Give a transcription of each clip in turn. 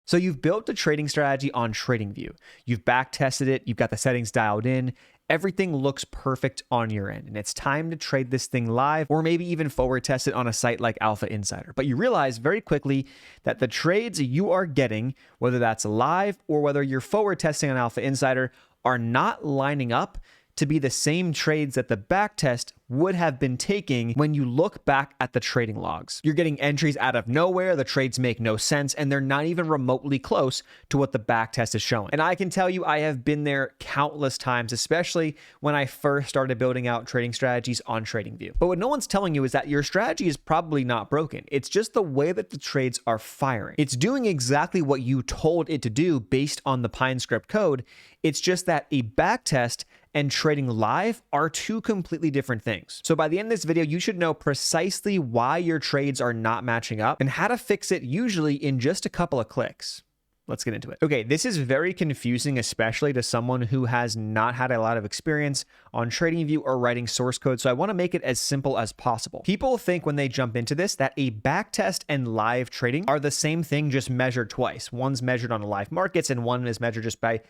So you've built a trading strategy on TradingView. You've back tested it. You've got the settings dialed in. Everything looks perfect on your end, and it's time to trade this thing live or maybe even forward test it on a site like AlphaInsider. But you realize very quickly that the trades you are getting, whether that's live or whether you're forward testing on AlphaInsider, are not lining up to be the same trades that the backtest would have been taking when you look back at the trading logs. You're getting entries out of nowhere, the trades make no sense, and they're not even remotely close to what the backtest is showing. And I can tell you, I have been there countless times, especially when I first started building out trading strategies on TradingView. But what no one's telling you is that your strategy is probably not broken. It's just the way that the trades are firing. It's doing exactly what you told it to do based on the PineScript code. It's just that a backtest and trading live are two completely different things. So by the end of this video, you should know precisely why your trades are not matching up and how to fix it, usually in just a couple of clicks. Let's get into it. Okay, this is very confusing, especially to someone who has not had a lot of experience on TradingView or writing source code, so I want to make it as simple as possible. People think when they jump into this that a backtest and live trading are the same thing, just measured twice. One's measured on live markets and one is measured just by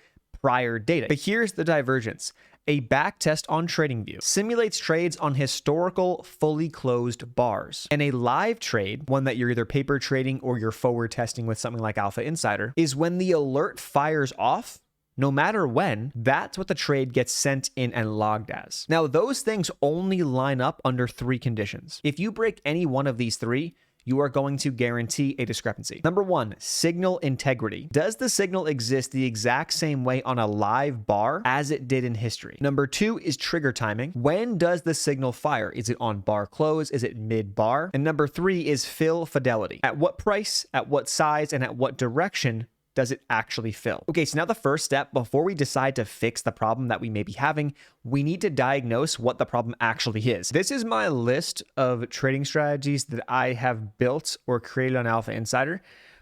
prior data. But here's the divergence. A backtest on TradingView simulates trades on historical, fully closed bars. And a live trade, one that you're either paper trading or you're forward testing with something like AlphaInsider, is when the alert fires off. No matter when, that's what the trade gets sent in and logged as. Now, those things only line up under three conditions. If you break any one of these three, you are going to guarantee a discrepancy. Number one, signal integrity. Does the signal exist the exact same way on a live bar as it did in history? Number two is trigger timing. When does the signal fire? Is it on bar close? Is it mid bar? And number three is fill fidelity. At what price, at what size, and at what direction does it actually fill? Okay, so now the first step, before we decide to fix the problem that we may be having, we need to diagnose what the problem actually is. This is my list of trading strategies that I have built or created on AlphaInsider.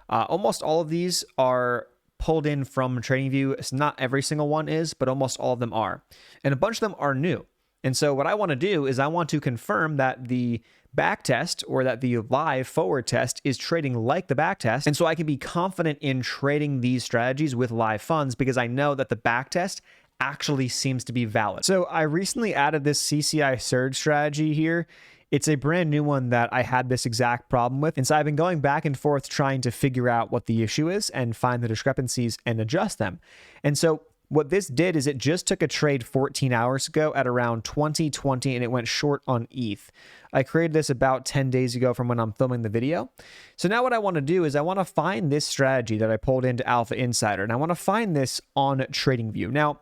Almost all of these are pulled in from TradingView. It's not every single one is, but almost all of them are. And a bunch of them are new. And so what I want to do is I want to confirm that the backtest or that the live forward test is trading like the backtest. And so I can be confident in trading these strategies with live funds because I know that the backtest actually seems to be valid. So I recently added this CCI surge strategy here. It's a brand new one that I had this exact problem with. And so I've been going back and forth trying to figure out what the issue is and find the discrepancies and adjust them. And so what this did is it just took a trade 14 hours ago at around 2020 and it went short on ETH. I created this about 10 days ago from when I'm filming the video. So now what I want to do is I want to find this strategy that I pulled into AlphaInsider and I want to find this on TradingView. Now,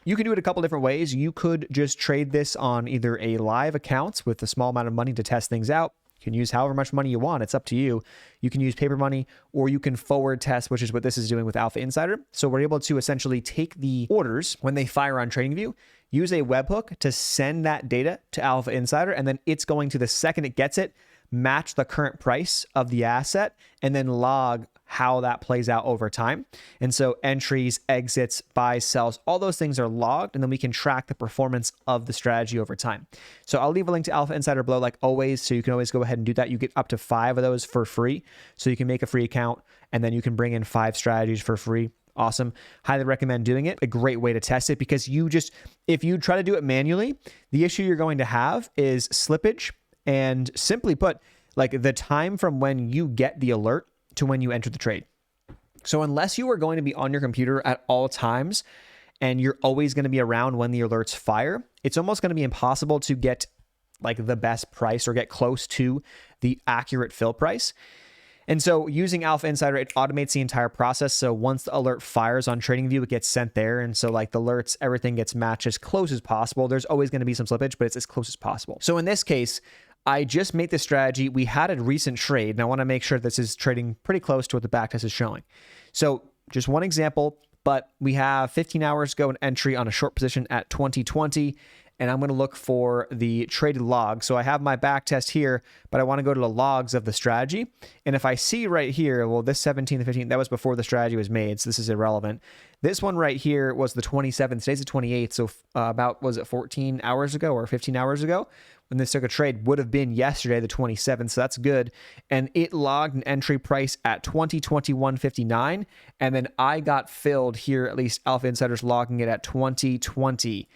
you can do it a couple different ways. You could just trade this on either a live account with a small amount of money to test things out. You can use however much money you want. It's up to you. You can use paper money or you can forward test, which is what this is doing with AlphaInsider. So we're able to essentially take the orders when they fire on TradingView, use a webhook to send that data to AlphaInsider, and then it's going to, the second it gets it, match the current price of the asset and then log how that plays out over time. And so entries, exits, buys, sells, all those things are logged, and then we can track the performance of the strategy over time. So I'll leave a link to AlphaInsider below like always, so you can always go ahead and do that. You get up to 5 of those for free. So you can make a free account and then you can bring in 5 strategies for free. Awesome. Highly recommend doing it. A great way to test it because if you try to do it manually, the issue you're going to have is slippage and, simply put, like the time from when you get the alert to when you enter the trade. So unless you are going to be on your computer at all times and you're always going to be around when the alerts fire, it's almost going to be impossible to get like the best price or get close to the accurate fill price. And so using AlphaInsider, it automates the entire process. So once the alert fires on TradingView, it gets sent there. And so like the alerts, everything gets matched as close as possible. There's always going to be some slippage, but it's as close as possible. So in this case, I just made this strategy. We had a recent trade, and I want to make sure this is trading pretty close to what the backtest is showing. So just one example, but we have 15 hours ago an entry on a short position at 2020, and I'm going to look for the traded log. So I have my back test here, but I want to go to the logs of the strategy. And if I see right here, well, this 17th, 15th, that was before the strategy was made, so this is irrelevant. This one right here was the 27th, today's the 28th, so about, was it 14 hours ago or 15 hours ago? When this took a trade would have been yesterday, the 27th, so that's good. And it logged an entry price at 2021.59, and then I got filled here, at least AlphaInsider's logging it at 2020.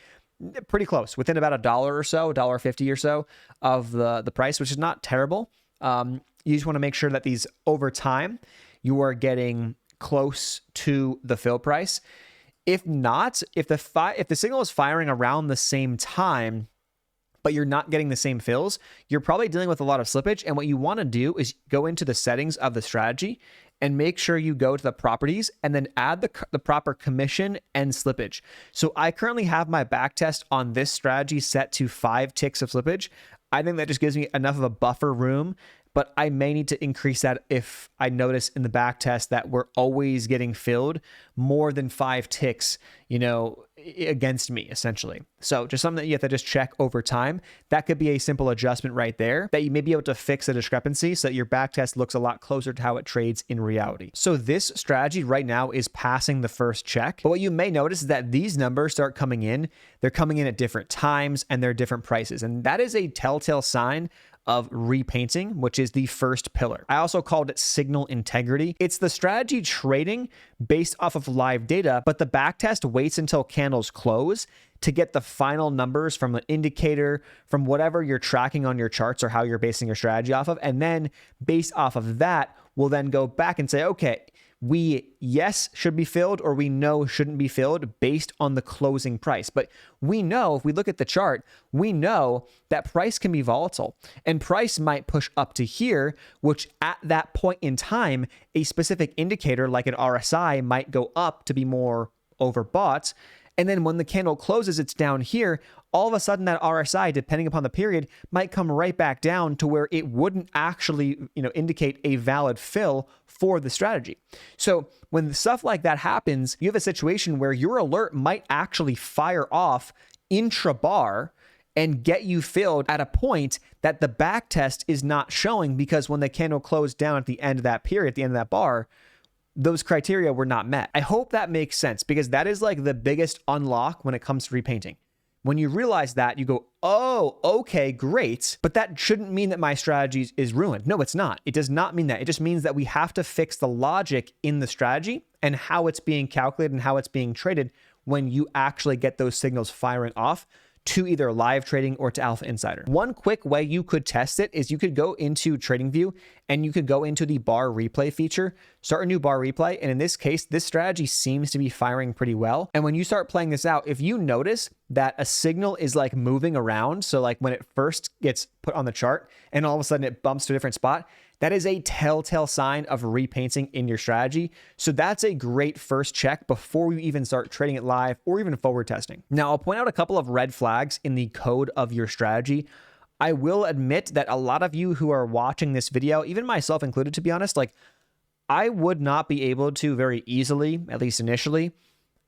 Pretty close, within about $1 or so, $1.50 or so of the price, which is not terrible. You just want to make sure that these over time, you are getting close to the fill price. If not, if the signal is firing around the same time, but you're not getting the same fills, you're probably dealing with a lot of slippage. And what you want to do is go into the settings of the strategy and make sure you go to the properties and then add the proper commission and slippage. So I currently have my back test on this strategy set to 5 ticks of slippage. I think that just gives me enough of a buffer room, but I may need to increase that if I notice in the back test that we're always getting filled more than 5 ticks, against me, essentially. So just something that you have to just check over time. That could be a simple adjustment right there that you may be able to fix a discrepancy so that your back test looks a lot closer to how it trades in reality. So this strategy right now is passing the first check. But what you may notice is that these numbers start coming in. They're coming in at different times and they're different prices. And that is a telltale sign of repainting, which is the first pillar. I also called it signal integrity. It's the strategy trading based off of live data, but the backtest waits until candles close to get the final numbers from an indicator, from whatever you're tracking on your charts or how you're basing your strategy off of. And then based off of that, we'll then go back and say, okay, we yes should be filled or we no shouldn't be filled based on the closing price. But we know, if we look at the chart, we know that price can be volatile and price might push up to here, which at that point in time, a specific indicator like an RSI might go up to be more overbought. And then when the candle closes, it's down here. All of a sudden, that RSI, depending upon the period, might come right back down to where it wouldn't actually, indicate a valid fill for the strategy. So when stuff like that happens, you have a situation where your alert might actually fire off intrabar and get you filled at a point that the back test is not showing, because when the candle closed down at the end of that period, at the end of that bar, those criteria were not met. I hope that makes sense, because that is like the biggest unlock when it comes to repainting. When you realize that, you go, oh, okay, great. But that shouldn't mean that my strategy is ruined. No, it's not. It does not mean that. It just means that we have to fix the logic in the strategy and how it's being calculated and how it's being traded when you actually get those signals firing off to either live trading or to AlphaInsider. One quick way you could test it is you could go into TradingView and you could go into the bar replay feature, start a new bar replay. And in this case, this strategy seems to be firing pretty well. And when you start playing this out, if you notice that a signal is like moving around, so like when it first gets put on the chart and all of a sudden it bumps to a different spot, that is a telltale sign of repainting in your strategy. So that's a great first check before you even start trading it live or even forward testing. Now, I'll point out a couple of red flags in the code of your strategy. I will admit that a lot of you who are watching this video, even myself included, to be honest, like I would not be able to very easily, at least initially,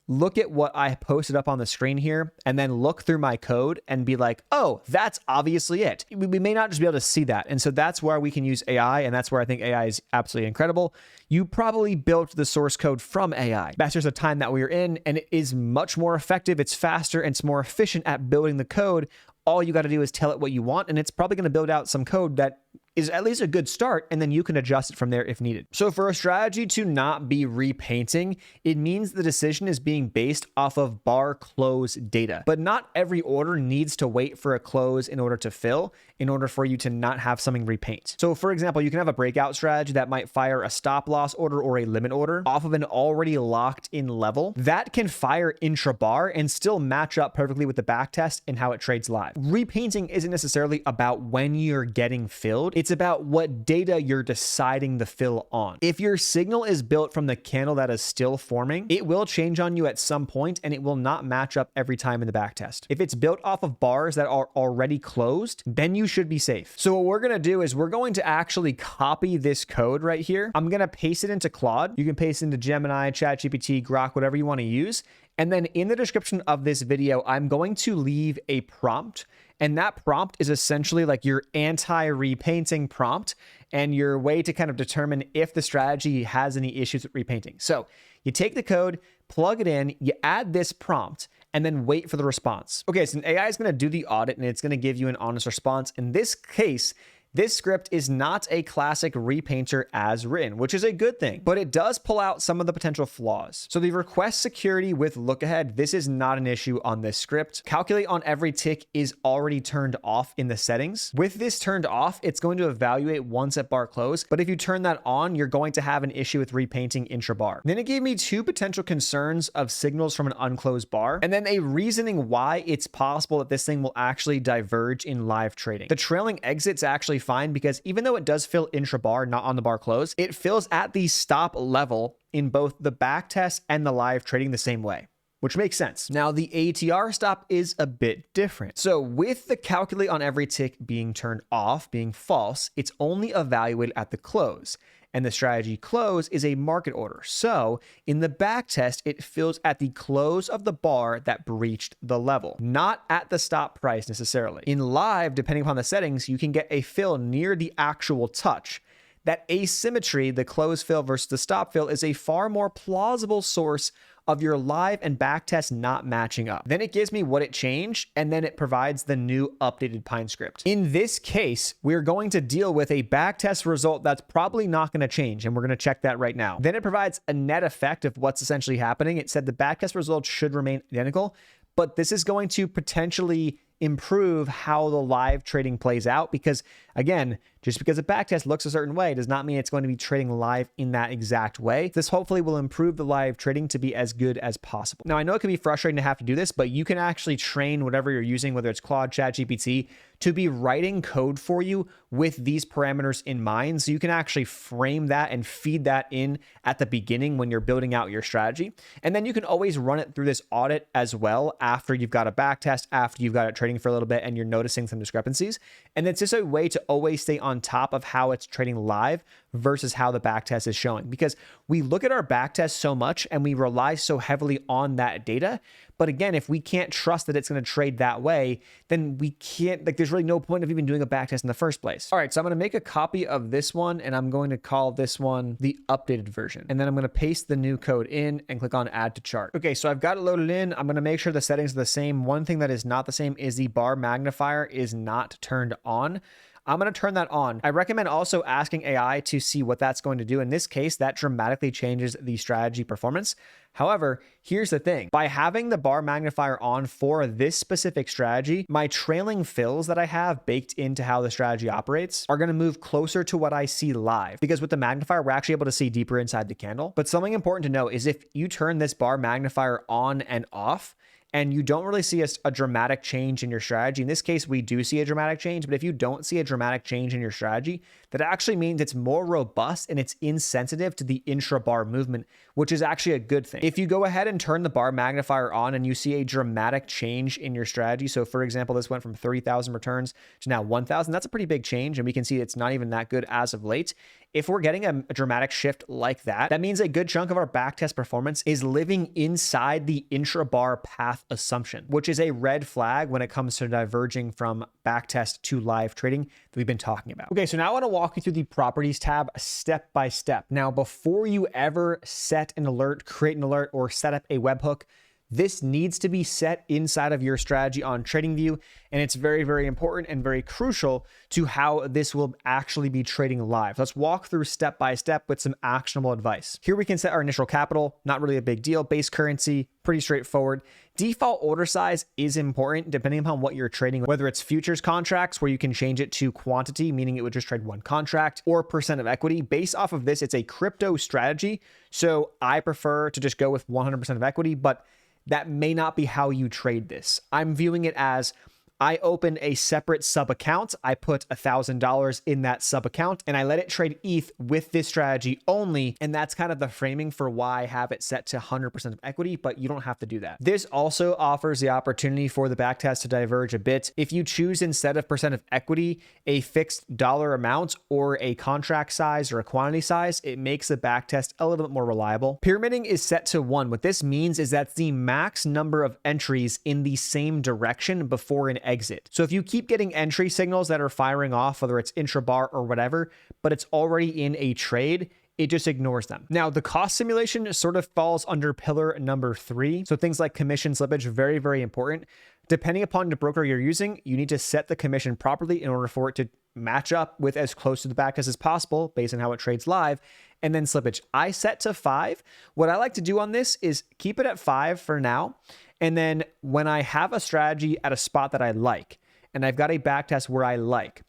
look at what I posted up on the screen here and then look through my code and be like, oh, that's obviously it. We may not just be able to see that. And so that's where we can use AI. And that's where I think AI is absolutely incredible. You probably built the source code from AI. That's just a time that we're in, and it is much more effective. It's faster and it's more efficient at building the code. All you got to do is tell it what you want, and it's probably going to build out some code that is at least a good start, and then you can adjust it from there if needed. So for a strategy to not be repainting, it means the decision is being based off of bar close data. But not every order needs to wait for a close in order to fill, in order for you to not have something repaint. So for example, you can have a breakout strategy that might fire a stop loss order or a limit order off of an already locked in level. That can fire intrabar and still match up perfectly with the backtest and how it trades live. Repainting isn't necessarily about when you're getting filled. It's about what data you're deciding the fill on. If your signal is built from the candle that is still forming, it will change on you at some point and it will not match up every time in the backtest. If it's built off of bars that are already closed, then you you should be safe. So what we're going to do is we're going to actually copy this code right here. I'm going to paste it into Claude. You can paste it into Gemini, ChatGPT, Grok, whatever you want to use. And then in the description of this video, I'm going to leave a prompt. And that prompt is essentially like your anti-repainting prompt and your way to kind of determine if the strategy has any issues with repainting. So you take the code, plug it in, you add this prompt, and then wait for the response. Okay, so an AI is going to do the audit and it's going to give you an honest response. In this case, this script is not a classic repainter as written, which is a good thing, but it does pull out some of the potential flaws. So the request security with lookahead, this is not an issue on this script. Calculate on every tick is already turned off in the settings. With this turned off, it's going to evaluate once at bar close, but if you turn that on, you're going to have an issue with repainting intrabar. Then it gave me two potential concerns of signals from an unclosed bar, and then a reasoning why it's possible that this thing will actually diverge in live trading. The trailing exit's actually fine because even though it does fill intrabar, not on the bar close, it fills at the stop level in both the backtest and the live trading the same way, which makes sense. Now, the ATR stop is a bit different. So with the calculate on every tick being turned off, being false, it's only evaluated at the close. And the strategy close is a market order. So in the backtest, it fills at the close of the bar that breached the level, not at the stop price necessarily. In live, depending upon the settings, you can get a fill near the actual touch. That asymmetry, the close fill versus the stop fill, is a far more plausible source of your live and backtest not matching up. Then it gives me what it changed, and then it provides the new updated Pine script. In this case, we're going to deal with a backtest result that's probably not going to change, and we're going to check that right now. Then it provides a net effect of what's essentially happening. It said the backtest results should remain identical, but this is going to potentially improve how the live trading plays out because, again, just because a backtest looks a certain way does not mean it's going to be trading live in that exact way. This hopefully will improve the live trading to be as good as possible. Now, I know it can be frustrating to have to do this, but you can actually train whatever you're using, whether it's Claude, ChatGPT, to be writing code for you with these parameters in mind. So you can actually frame that and feed that in at the beginning when you're building out your strategy. And then you can always run it through this audit as well after you've got a backtest, after you've got it trading for a little bit and you're noticing some discrepancies. And it's just a way to always stay on top of how it's trading live versus how the backtest is showing. Because we look at our backtest so much and we rely so heavily on that data. But again, if we can't trust that it's going to trade that way, then we can't, like, there's really no point of even doing a backtest in the first place. All right, so I'm going to make a copy of this one and I'm going to call this one the updated version. And then I'm going to paste the new code in and click on add to chart. Okay, so I've got it loaded in. I'm going to make sure the settings are the same. One thing that is not the same is the bar magnifier is not turned on. I'm going to turn that on. I recommend also asking AI to see what that's going to do. In this case, that dramatically changes the strategy performance. However, here's the thing. By having the bar magnifier on for this specific strategy, my trailing fills that I have baked into how the strategy operates are going to move closer to what I see live. Because with the magnifier, we're actually able to see deeper inside the candle. But something important to know is if you turn this bar magnifier on and off, and you don't really see a dramatic change in your strategy. In this case, we do see a dramatic change, but if you don't see a dramatic change in your strategy, that actually means it's more robust and it's insensitive to the intra-bar movement, which is actually a good thing. If you go ahead and turn the bar magnifier on and you see a dramatic change in your strategy, so for example, this went from 30,000 returns to now 1,000, that's a pretty big change, and we can see it's not even that good as of late. If we're getting a dramatic shift like that, that means a good chunk of our backtest performance is living inside the intra-bar path assumption, which is a red flag when it comes to diverging from backtest to live trading that we've been talking about. Okay, so now I want to walk you through the properties tab step by step. Now, before you ever set an alert, create an alert, or set up a webhook, this needs to be set inside of your strategy on TradingView, and it's very, very important and very crucial to how this will actually be trading live. Let's walk through step by step with some actionable advice. Here we can set our initial capital, not really a big deal. Base currency, pretty straightforward. Default order size is important depending upon what you're trading, whether it's futures contracts where you can change it to quantity, meaning it would just trade one contract, or percent of equity. Based off of this, it's a crypto strategy, so I prefer to just go with 100% of equity, but that may not be how you trade this. I'm viewing it as I opened a separate sub account. I put $1,000 in that sub account and I let it trade ETH with this strategy only. And that's kind of the framing for why I have it set to 100% of equity, but you don't have to do that. This also offers the opportunity for the backtest to diverge a bit. If you choose instead of percent of equity, a fixed dollar amount or a contract size or a quantity size, it makes the backtest a little bit more reliable. Pyramiding is set to 1. What this means is that's the max number of entries in the same direction before an exit. So if you keep getting entry signals that are firing off, whether it's intrabar or whatever, but it's already in a trade, it just ignores them. Now, the cost simulation sort of falls under pillar number 3. So things like commission slippage, very, very important. Depending upon the broker you're using, you need to set the commission properly in order for it to match up with as close to the backtest as possible based on how it trades live. And then slippage, I set to 5. What I like to do on this is keep it at 5 for now. And then when I have a strategy at a spot that I like, and I've got a backtest where I like,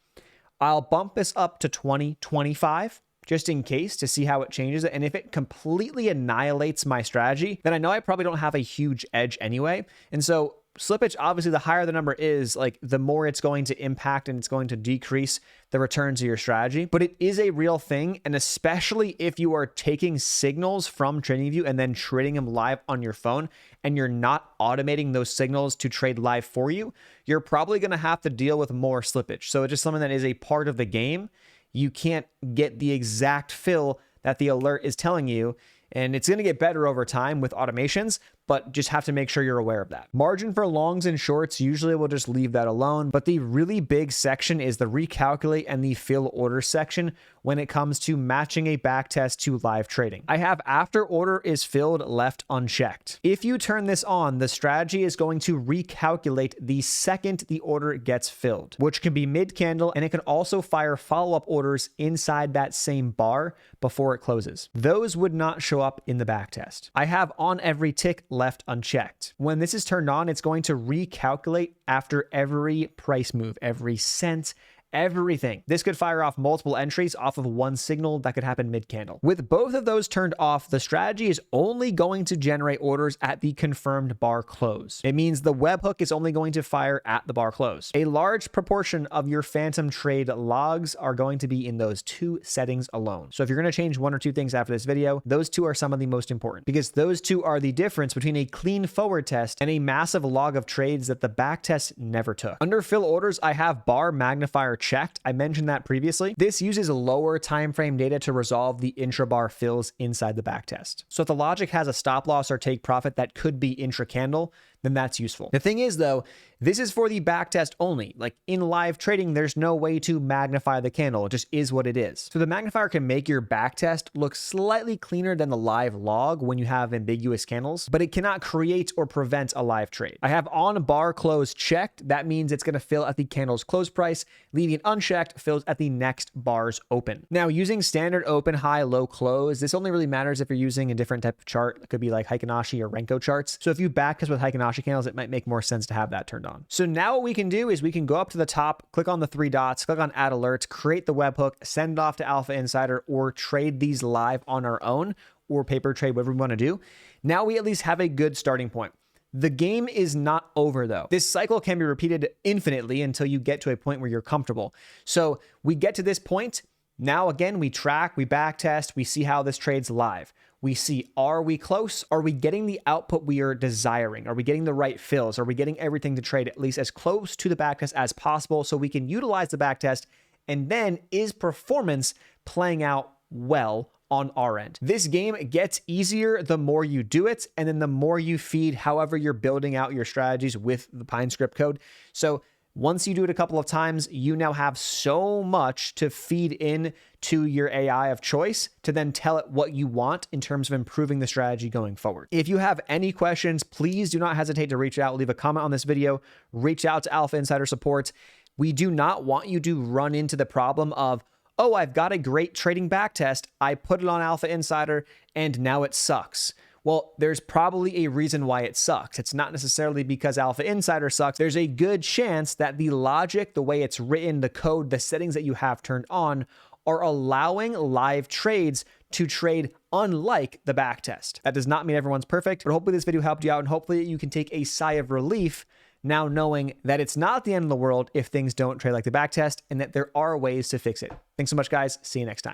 I'll bump this up to 20, 25, just in case to see how it changes it. And if it completely annihilates my strategy, then I know I probably don't have a huge edge anyway. And so slippage, obviously, the higher the number is, like the more it's going to impact and it's going to decrease the returns of your strategy. But it is a real thing. And especially if you are taking signals from TradingView and then trading them live on your phone and you're not automating those signals to trade live for you, you're probably going to have to deal with more slippage. So it's just something that is a part of the game. You can't get the exact fill that the alert is telling you. And it's going to get better over time with automations, but just have to make sure you're aware of that. Margin for longs and shorts, usually we'll just leave that alone. But the really big section is the recalculate and the fill order section when it comes to matching a backtest to live trading. I have after order is filled left unchecked. If you turn this on, the strategy is going to recalculate the second the order gets filled, which can be mid candle, and it can also fire follow-up orders inside that same bar before it closes. Those would not show up in the backtest. I have on every tick left unchecked. When this is turned on, it's going to recalculate after every price move, every cent, everything. This could fire off multiple entries off of one signal that could happen mid-candle. With both of those turned off, the strategy is only going to generate orders at the confirmed bar close. It means the webhook is only going to fire at the bar close. A large proportion of your phantom trade logs are going to be in those 2 settings alone. So if you're going to change 1 or 2 things after this video, those 2 are some of the most important, because those 2 are the difference between a clean forward test and a massive log of trades that the backtest never took. Under fill orders, I have bar magnifier checked. I mentioned that previously. This uses lower time frame data to resolve the intrabar fills inside the backtest. So if the logic has a stop loss or take profit that could be intra-candle, then that's useful. The thing is though, this is for the backtest only. Like in live trading, there's no way to magnify the candle. It just is what it is. So the magnifier can make your backtest look slightly cleaner than the live log when you have ambiguous candles, but it cannot create or prevent a live trade. I have on bar close checked. That means it's going to fill at the candle's close price. Leaving it unchecked fills at the next bar's open. Now, using standard open, high, low, close, this only really matters if you're using a different type of chart. It could be like Heikin-Ashi or Renko charts. So if you backtest with Heikin-Ashi candles, it might make more sense to have that turned on. So now what we can do is we can go up to the top, click on the 3 dots, click on add alerts, create the webhook, send it off to AlphaInsider, or trade these live on our own, or paper trade, whatever we want to do. Now we at least have a good starting point. The game is not over though. This cycle can be repeated infinitely until you get to a point where you're comfortable. So we get to this point. Now again, we track, we backtest, we see how this trades live. We see, are we close? Are we getting the output we are desiring? Are we getting the right fills? Are we getting everything to trade at least as close to the backtest as possible so we can utilize the backtest? And then is performance playing out well on our end? This game gets easier the more you do it, and then the more you feed however you're building out your strategies with the Pine script code. So once you do it a couple of times, you now have so much to feed in to your AI of choice to then tell it what you want in terms of improving the strategy going forward. If you have any questions, please do not hesitate to reach out, leave a comment on this video, reach out to AlphaInsider support. We do not want you to run into the problem of, oh, I've got a great trading backtest. I put it on AlphaInsider and now it sucks. Well, there's probably a reason why it sucks. It's not necessarily because AlphaInsider sucks. There's a good chance that the logic, the way it's written, the code, the settings that you have turned on are allowing live trades to trade unlike the backtest. That does not mean everyone's perfect, but hopefully this video helped you out and hopefully you can take a sigh of relief now knowing that it's not the end of the world if things don't trade like the backtest and that there are ways to fix it. Thanks so much, guys. See you next time.